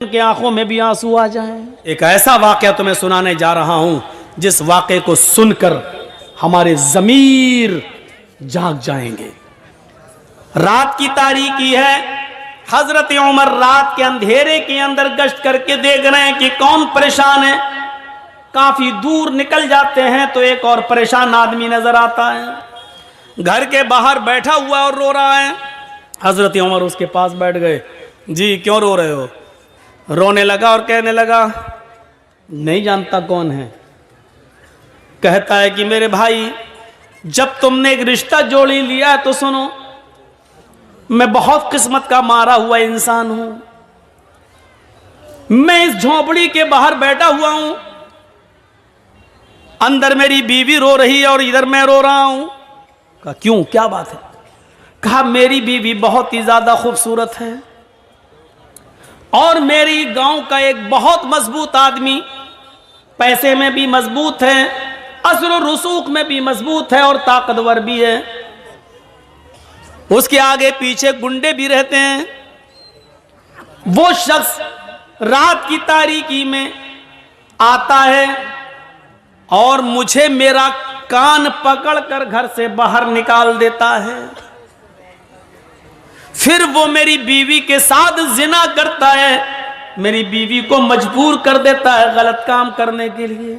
उनके आंखों में भी आंसू आ जाएं। एक ऐसा वाकया तुम्हें सुनाने जा रहा हूं जिस वाकये को सुनकर हमारे ज़मीर जाग जाएंगे। रात की तारीकी है। हजरत उमर रात के अंधेरे के अंदर गश्त करके देख रहे हैं कि कौन परेशान है। काफी दूर निकल जाते हैं तो एक और परेशान आदमी नजर आता है, घर के बाहर बैठा हुआ और रो रहा है। हजरत उमर उसके पास बैठ गए। जी क्यों रो रहे हो? रोने लगा और कहने लगा, नहीं जानता कौन है। कहता है कि मेरे भाई, जब तुमने एक रिश्ता जोड़ी लिया तो सुनो, मैं बहुत किस्मत का मारा हुआ इंसान हूं। मैं इस झोपड़ी के बाहर बैठा हुआ हूं, अंदर मेरी बीवी रो रही है और इधर मैं रो रहा हूं। कहा क्यों, क्या बात है? कहा मेरी बीवी बहुत ही ज्यादा खूबसूरत है और मेरी गांव का एक बहुत मजबूत आदमी, पैसे में भी मजबूत है, असर और रसूख में भी मजबूत है और ताकतवर भी है। उसके आगे पीछे गुंडे भी रहते हैं। वो शख्स रात की तारीकी में आता है और मुझे मेरा कान पकड़कर घर से बाहर निकाल देता है। फिर वो मेरी बीवी के साथ जिना करता है, मेरी बीवी को मजबूर कर देता है गलत काम करने के लिए।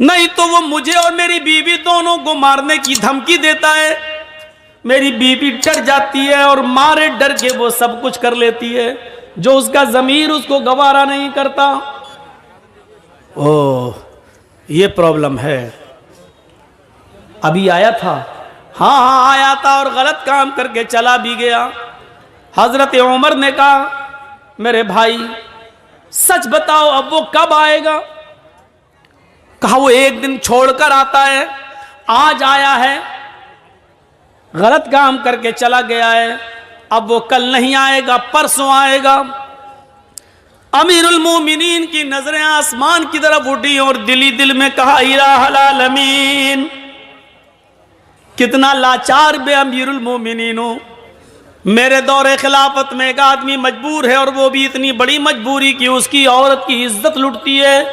नहीं तो वो मुझे और मेरी बीवी दोनों को मारने की धमकी देता है। मेरी बीवी डर जाती है और मारे डर के वो सब कुछ कर लेती है जो उसका ज़मीर उसको गवारा नहीं करता। ओह, ये प्रॉब्लम है। अभी आया था, हाँ आया था और गलत काम करके चला भी गया। हजरत उमर ने कहा, मेरे भाई सच बताओ अब वो कब आएगा? कहा वो एक दिन छोड़कर आता है, आज आया है, गलत काम करके चला गया है, अब वो कल नहीं आएगा, परसों आएगा। अमीरुल मोमिनीन की नजरें आसमान की तरफ उठी और दिली दिल में कहा, इलाहुल आलमीन, कितना लाचार बे अमीरुल मोमिनीन हो। मेरे दौरे खिलाफत में एक आदमी मजबूर है और वो भी इतनी बड़ी मजबूरी कि उसकी औरत की इज्जत लुटती है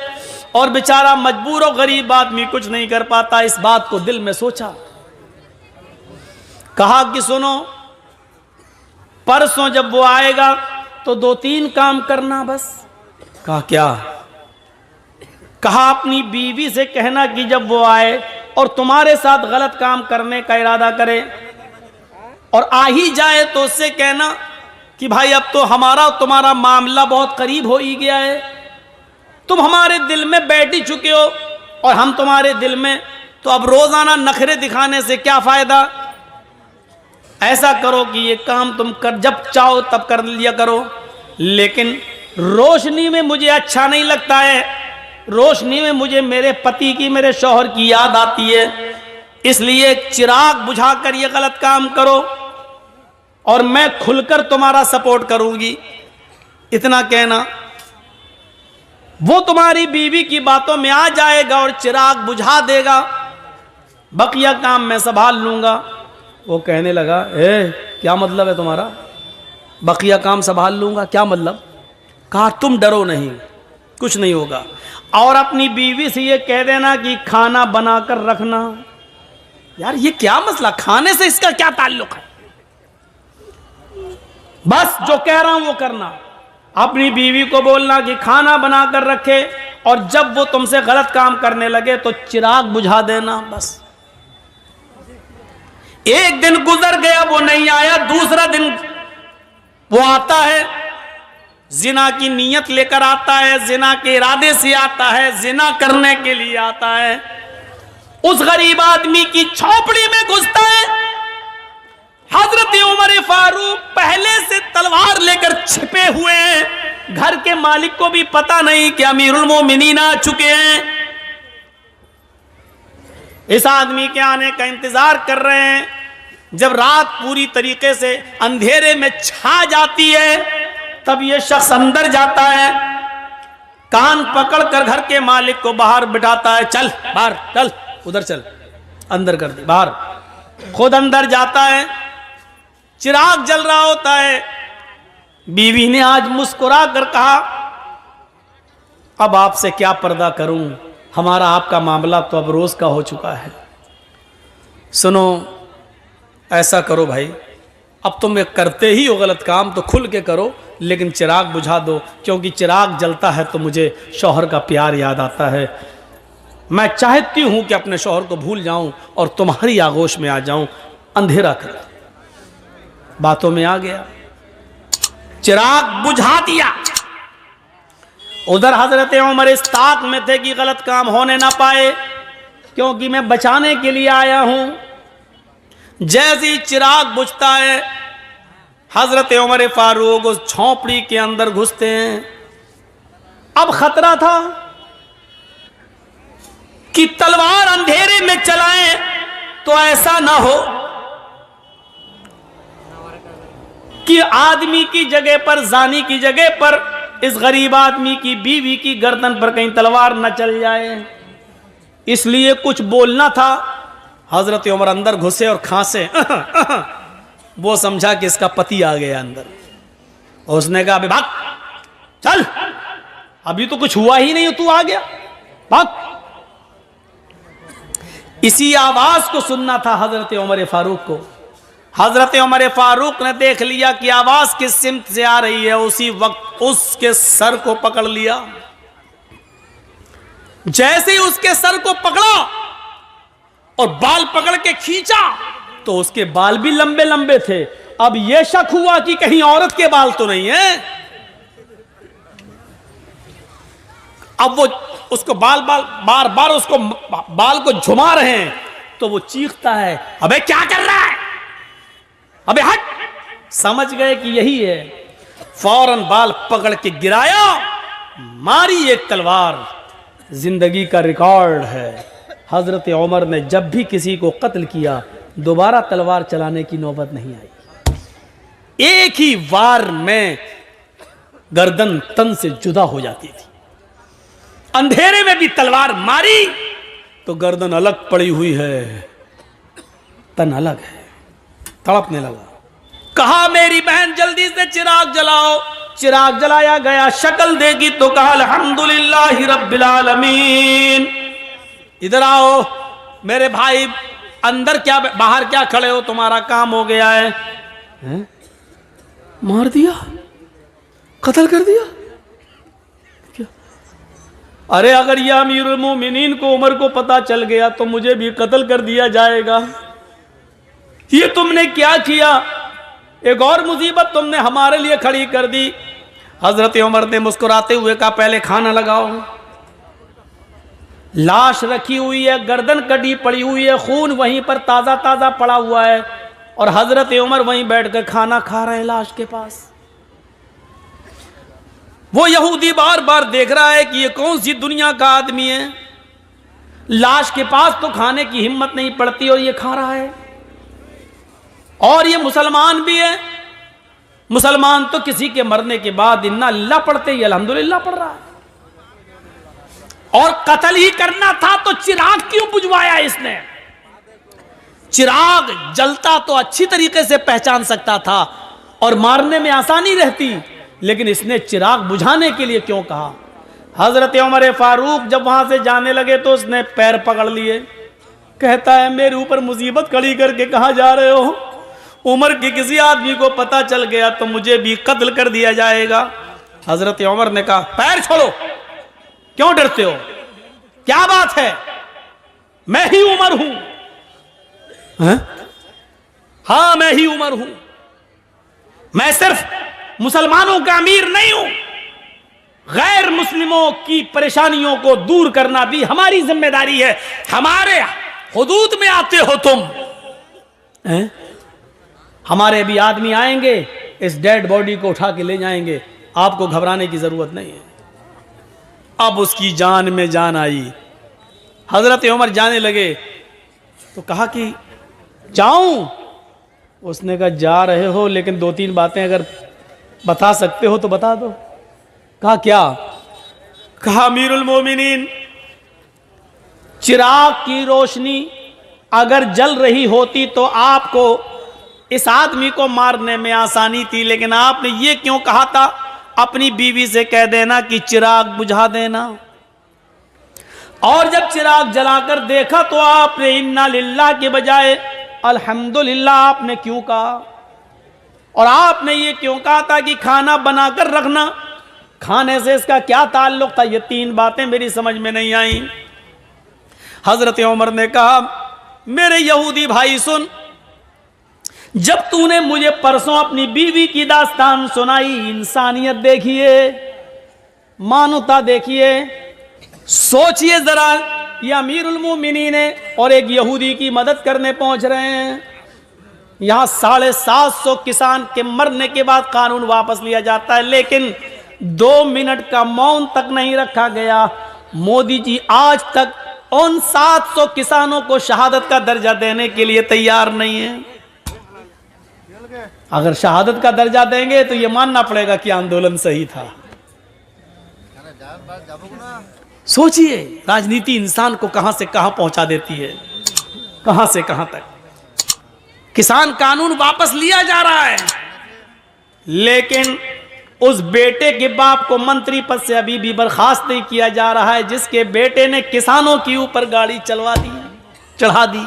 और बेचारा मजबूर और गरीब आदमी कुछ नहीं कर पाता। इस बात को दिल में सोचा, कहा कि सुनो, परसों जब वो आएगा तो 2-3 काम करना बस। कहा क्या? कहा अपनी बीवी से कहना कि जब वो आए और तुम्हारे साथ गलत काम करने का इरादा करे और आ ही जाए तो उससे कहना कि भाई अब तो हमारा और तुम्हारा मामला बहुत करीब हो ही गया है, तुम हमारे दिल में बैठ ही चुके हो और हम तुम्हारे दिल में, तो अब रोजाना नखरे दिखाने से क्या फायदा। ऐसा करो कि ये काम तुम कर जब चाहो तब कर लिया करो, लेकिन रोशनी में मुझे अच्छा नहीं लगता है। रोशनी में मुझे मेरे पति की, मेरे शौहर की याद आती है, इसलिए चिराग बुझाकर ये गलत काम करो और मैं खुलकर तुम्हारा सपोर्ट करूंगी। इतना कहना, वो तुम्हारी बीवी की बातों में आ जाएगा और चिराग बुझा देगा, बकिया काम मैं संभाल लूंगा। वो कहने लगा, क्या मतलब है तुम्हारा? बकिया काम संभाल लूंगा, क्या मतलब? कहा तुम डरो नहीं, कुछ नहीं होगा, और अपनी बीवी से ये कह देना कि खाना बनाकर रखना। यार ये क्या मसला, खाने से इसका क्या ताल्लुक है? बस जो कह रहा हूं वो करना। अपनी बीवी को बोलना कि खाना बनाकर रखे और जब वो तुमसे गलत काम करने लगे तो चिराग बुझा देना, बस। एक दिन गुजर गया, वो नहीं आया। दूसरा दिन वो आता है, जिना की नीयत लेकर आता है, जिना के इरादे से आता है, जिना करने के लिए आता है। उस गरीब आदमी की झोपड़ी में घुसता है। हजरत उमर फारूक पहले से तलवार लेकर छिपे हुए हैं। घर के मालिक को भी पता नहीं कि अमीरुल मोमिनीन आ चुके हैं। इस आदमी के आने का इंतजार कर रहे हैं। जब रात पूरी तरीके से अंधेरे में छा जाती है तब यह शख्स अंदर जाता है, कान पकड़कर घर के मालिक को बाहर बिठाता है, चल बाहर चल, उधर चल, अंदर कर दे बाहर। खुद अंदर जाता है, चिराग जल रहा होता है, बीवी ने आज मुस्कुरा कर कहा, अब आपसे क्या पर्दा करूं, हमारा आपका मामला तो अब रोज का हो चुका है। सुनो, ऐसा करो भाई, अब तुम करते ही हो गलत काम तो खुल के करो, लेकिन चिराग बुझा दो, क्योंकि चिराग जलता है तो मुझे शौहर का प्यार याद आता है। मैं चाहती हूं कि अपने शौहर को भूल जाऊं और तुम्हारी आगोश में आ जाऊं। अंधेरा कर, बातों में आ गया, चिराग बुझा दिया। उधर हजरत उमर इस ताक में थे कि गलत काम होने ना पाए, क्योंकि मैं बचाने के लिए आया हूं। जैसे ही चिराग बुझता है, हजरत उमर फारूक उस झोंपड़ी के अंदर घुसते हैं। अब खतरा था कि तलवार अंधेरे में चलाएं तो ऐसा ना हो कि आदमी की जगह पर, जानी की जगह पर इस गरीब आदमी की बीवी की गर्दन पर कहीं तलवार न चल जाए, इसलिए कुछ बोलना था। हजरत उमर अंदर घुसे और खांसे वो समझा कि इसका पति आ गया अंदर, और उसने कहा, अबे भाग, चल, अभी तो कुछ हुआ ही नहीं, तू आ गया, भाग। इसी आवाज को सुनना था हजरत उमर फारूक को। हजरत उमर फारूक ने देख लिया कि आवाज किस सिमत से आ रही है, उसी वक्त उसके सर को पकड़ लिया। जैसे ही उसके सर को पकड़ा और बाल पकड़ के खींचा तो उसके बाल भी लंबे लंबे थे। अब यह शक हुआ कि कहीं औरत के बाल तो नहीं है। अब वो उसको बार बार उसको बाल को झुमा रहे हैं, तो वो चीखता है, अबे क्या कर रहा है, अबे हट। समझ गए कि यही है, फौरन बाल पकड़ के गिराया, मारी एक तलवार। जिंदगी का रिकॉर्ड है, हजरत उमर ने जब भी किसी को कत्ल किया दोबारा तलवार चलाने की नौबत नहीं आई। एक ही वार में गर्दन तन से जुदा हो जाती थी। अंधेरे में भी तलवार मारी तो गर्दन अलग पड़ी हुई है, तन अलग है, तड़पने लगा। कहा, मेरी बहन जल्दी से चिराग जलाओ। चिराग जलाया गया, शक्ल देगी तो कहा, अल्हम्दुलिल्लाहि रब्बिल आलमीन। इधर आओ मेरे भाई, अंदर क्या बाहर क्या खड़े हो, तुम्हारा काम हो गया है। हैं? मार दिया, कत्ल कर दिया क्या? अरे अगर यह अमीरुल मोमिनीन को, उमर को पता चल गया तो मुझे भी कत्ल कर दिया जाएगा। ये तुमने क्या किया? एक और मुसीबत तुमने हमारे लिए खड़ी कर दी। हजरत उमर ने मुस्कुराते हुए कहा, पहले खाना लगाओ। लाश रखी हुई है, गर्दन कटी पड़ी हुई है, खून वहीं पर ताजा ताजा पड़ा हुआ है, और हजरत उमर वहीं बैठकर खाना खा रहे हैं लाश के पास। वो यहूदी बार बार देख रहा है कि ये कौन सी दुनिया का आदमी है, लाश के पास तो खाने की हिम्मत नहीं पड़ती और ये खा रहा है। और ये मुसलमान भी है, मुसलमान तो किसी के मरने के बाद इन्ना लिल्लाह पढ़ते ही अल्हम्दुलिल्लाह पढ़ रहा है। और कत्ल ही करना था तो चिराग क्यों बुझवाया इसने? चिराग जलता तो अच्छी तरीके से पहचान सकता था और मारने में आसानी रहती, लेकिन इसने चिराग बुझाने के लिए क्यों कहा? हजरत उमर फारूक जब वहां से जाने लगे तो उसने पैर पकड़ लिए। कहता है, मेरे ऊपर मुसीबत खड़ी करके कहां जा रहे हो? उमर के किसी आदमी को पता चल गया तो मुझे भी कत्ल कर दिया जाएगा। हजरत उमर ने कहा, पैर छोड़ो, क्यों डरते हो? क्या बात है, मैं ही उमर हूं। हाँ, मैं ही उमर हूं। मैं सिर्फ मुसलमानों का अमीर नहीं हूं, गैर मुस्लिमों की परेशानियों को दूर करना भी हमारी जिम्मेदारी है। हमारे हुदूद में आते हो तुम। हमारे भी आदमी आएंगे, इस डेड बॉडी को उठा के ले जाएंगे, आपको घबराने की जरूरत नहीं है। अब उसकी जान में जान आई। हजरत उमर जाने लगे तो कहा कि जाऊं? उसने कहा, जा रहे हो, लेकिन दो तीन बातें अगर बता सकते हो तो बता दो। कहा, क्या? कहा, अमीरुल मोमिनीन, चिराग की रोशनी अगर जल रही होती तो आपको इस आदमी को मारने में आसानी थी, लेकिन आपने ये क्यों कहा था अपनी बीवी से कह देना कि चिराग बुझा देना। और जब चिराग जलाकर देखा तो आपने इन्ना लिल्लाह के बजाय अल्हम्दुलिल्लाह आपने क्यों कहा? और आपने ये क्यों कहा था कि खाना बनाकर रखना? खाने से इसका क्या ताल्लुक था? ये तीन बातें मेरी समझ में नहीं आई। हजरत उमर ने कहा, मेरे यहूदी भाई सुन, जब तूने मुझे परसों अपनी बीवी की दास्तान सुनाई, इंसानियत देखिए, मानवता देखिए, सोचिए जरा, ये अमीरुल मोमिनीन है और एक यहूदी की मदद करने पहुंच रहे हैं। यहां 750 किसान के मरने के बाद कानून वापस लिया जाता है, लेकिन 2 मिनट का मौन तक नहीं रखा गया। मोदी जी आज तक उन 700 किसानों को शहादत का दर्जा देने के लिए तैयार नहीं है। अगर शहादत का दर्जा देंगे तो यह मानना पड़ेगा कि आंदोलन सही था। सोचिए राजनीति इंसान को कहां से कहां पहुंचा देती है, कहां से कहां तक। किसान कानून वापस लिया जा रहा है, लेकिन उस बेटे के बाप को मंत्री पद से अभी भी बर्खास्त नहीं किया जा रहा है, जिसके बेटे ने किसानों के ऊपर गाड़ी चढ़ा दी।